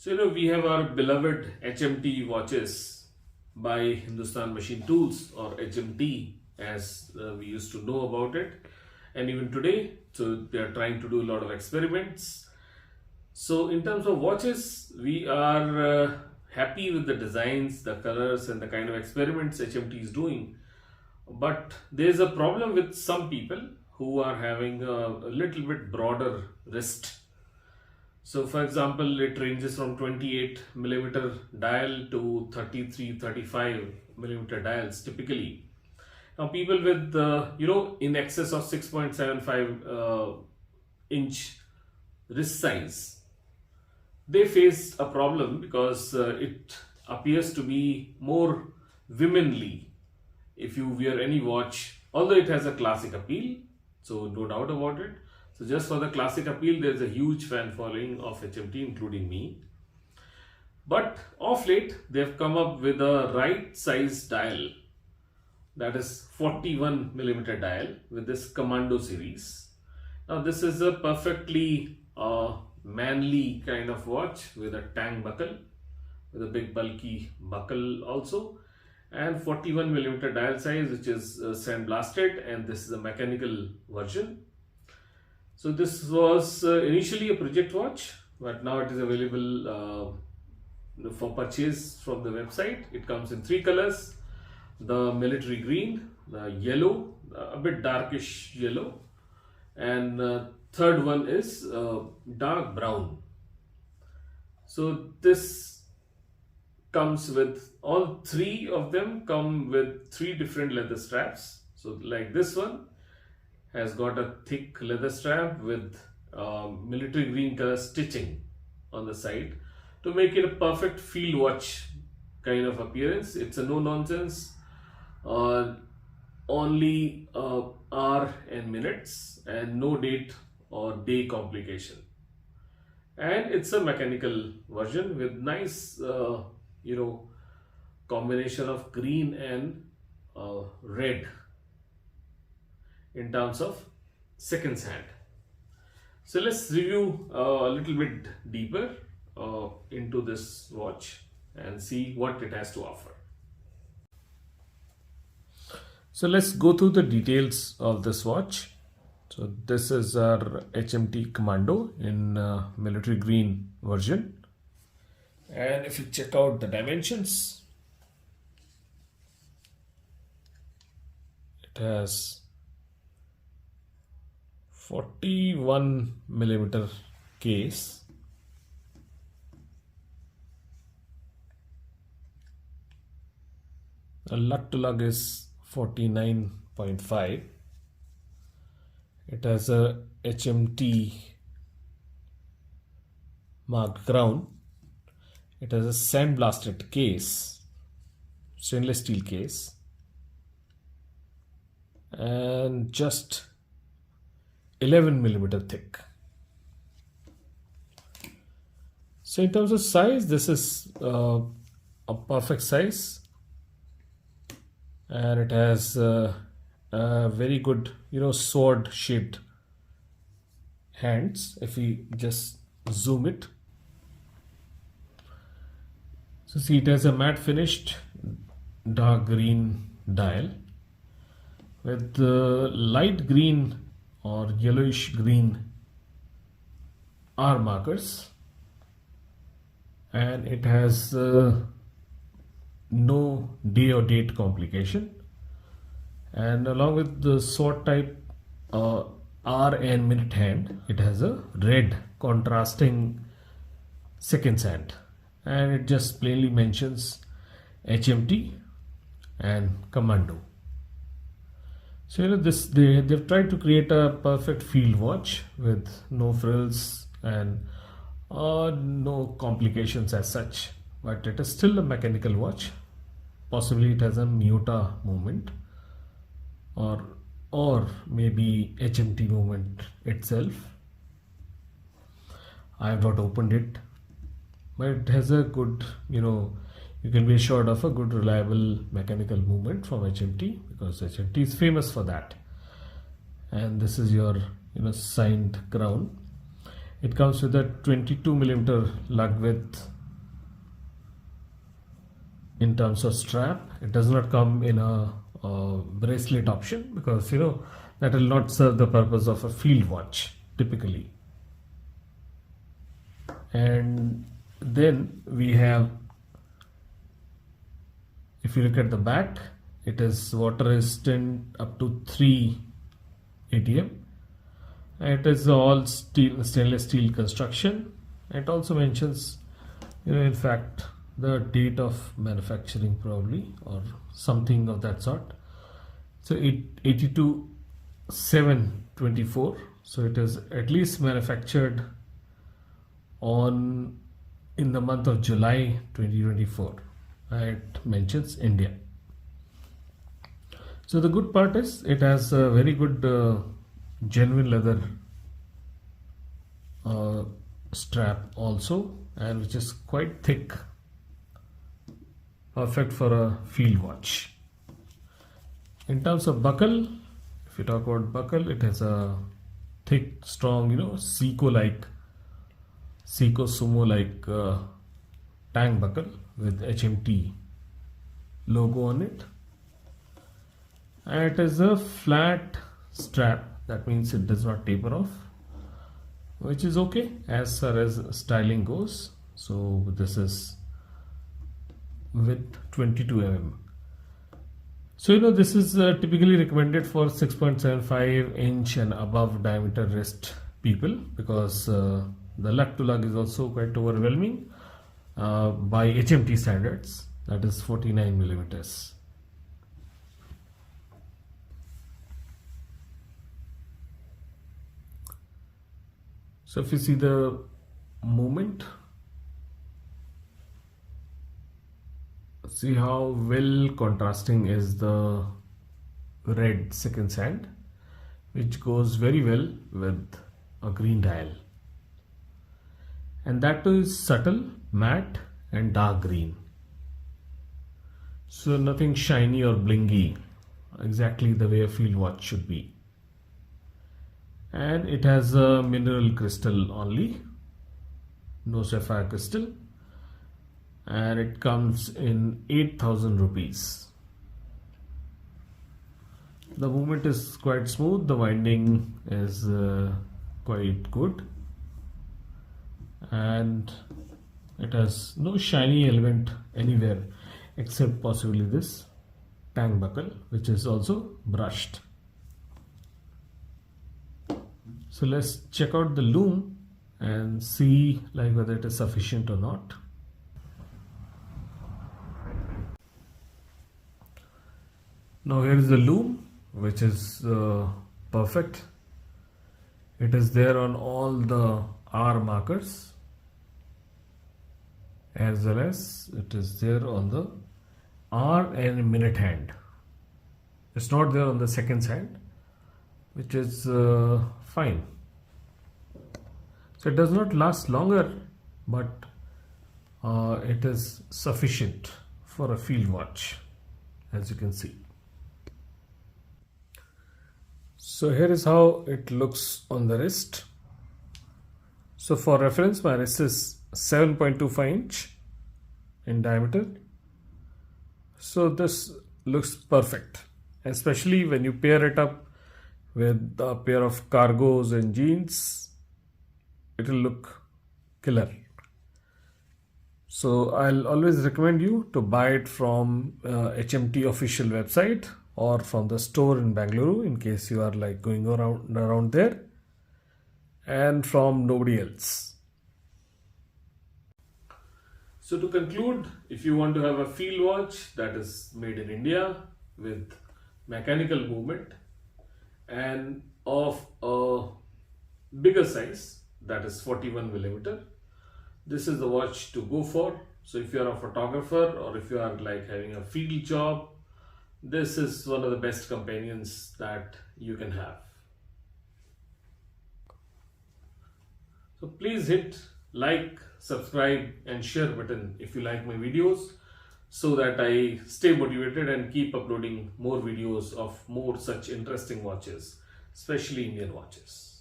We have our beloved HMT watches by Hindustan Machine Tools, or HMT as we used to know about it. And even today, they are trying to do a lot of experiments. So in terms of watches, we are happy with the designs, the colors and the kind of experiments HMT is doing. But there's a problem with some people who are having a little bit broader wrist. So for example, it ranges from 28mm dial to 33-35mm dials typically. Now people with in excess of 6.75 inch wrist size, they face a problem because it appears to be more womanly if you wear any watch, although it has a classic appeal, so no doubt about it. So just for the classic appeal, there is a huge fan following of HMT, including me. But of late, they have come up with a right size dial, that is 41mm dial with this Commando series. Now this is a perfectly manly kind of watch with a tang buckle, with a big bulky buckle also, and 41mm dial size, which is sandblasted, and this is a mechanical version. So this was initially a project watch, but now it is available for purchase from the website. It comes in three colors: the military green, the yellow, a bit darkish yellow, and third one is dark brown. So this comes with, all three of them come with three different leather straps. So like this one has got a thick leather strap with military green color stitching on the side to make it a perfect field watch kind of appearance. It's a no nonsense, only hour and minutes and no date or day complication. And it's a mechanical version with nice combination of green and red in terms of seconds hand. So let's review a little bit deeper into this watch and see what it has to offer. So let's go through the details of this watch. So this is our HMT Commando in military green version. And if you check out the dimensions, it has 41mm case, the lug to lug is 49.5. It has a HMT marked crown. It has a sandblasted case, stainless steel case, and just 11mm thick. So in terms of size, this is a perfect size, and it has a very good sword shaped hands. If we just zoom it, so see, it has a matte finished dark green dial with light green or yellowish green hour markers, and it has no day or date complication. And along with the sword type hour and minute hand, it has a red contrasting seconds hand, and it just plainly mentions HMT and Commando. So they've tried to create a perfect field watch with no frills and no complications as such, but it is still a mechanical watch. Possibly it has a Miyota movement or maybe HMT movement itself. I have not opened it, but it has a good, you can be assured of a good reliable mechanical movement from HMT, because HMT is famous for that. And this is your signed crown. It comes with a 22mm lug width in terms of strap. It does not come in a bracelet option, because that will not serve the purpose of a field watch typically. And then we have, if you look at the back, it is water resistant up to 3 ATM. It is all stainless steel construction. It also mentions, in fact, the date of manufacturing probably, or something of that sort. So 82/7/24. So it is at least manufactured in the month of July 2024. It mentions India. So the good part is it has a very good genuine leather strap also, and which is quite thick, perfect for a field watch. In terms of buckle, if you talk about buckle, it has a thick, strong, Seiko Sumo like tang buckle with HMT logo on it. And it is a flat strap, that means it does not taper off, which is okay as far as styling goes. So this is with 22 mm. So this is typically recommended for 6.75 inch and above diameter wrist people, because the lug to lug is also quite overwhelming by HMT standards, that is 49 millimeters. So if you see the movement, see how well contrasting is the red second sand, which goes very well with a green dial, and that too is subtle, matte and dark green. So nothing shiny or blingy, exactly the way a field watch should be. And it has a mineral crystal only, no sapphire crystal, and it comes in 8,000 rupees. The movement is quite smooth, the winding is quite good, and it has no shiny element anywhere except possibly this tang buckle, which is also brushed. So let's check out the loom and see whether it is sufficient or not. Now here is the loom, which is perfect. It is there on all the hour markers, as well as it is there on the hour and minute hand. It's not there on the seconds hand, which is fine. So it does not last longer, but it is sufficient for a field watch, as you can see. So here is how it looks on the wrist. So for reference, my wrist is 7.25 inch in diameter. So this looks perfect, especially when you pair it up with a pair of cargos and jeans. It will look killer. So I'll always recommend you to buy it from HMT official website or from the store in Bangalore, in case you are going around there, and from nobody else. So to conclude, if you want to have a field watch that is made in India with mechanical movement and of a bigger size, that is 41 millimeter, this is the watch to go for. So if you are a photographer or if you are having a field job, this is one of the best companions that you can have. So please hit like, subscribe and share button if you like my videos, so that I stay motivated and keep uploading more videos of more such interesting watches, especially Indian watches.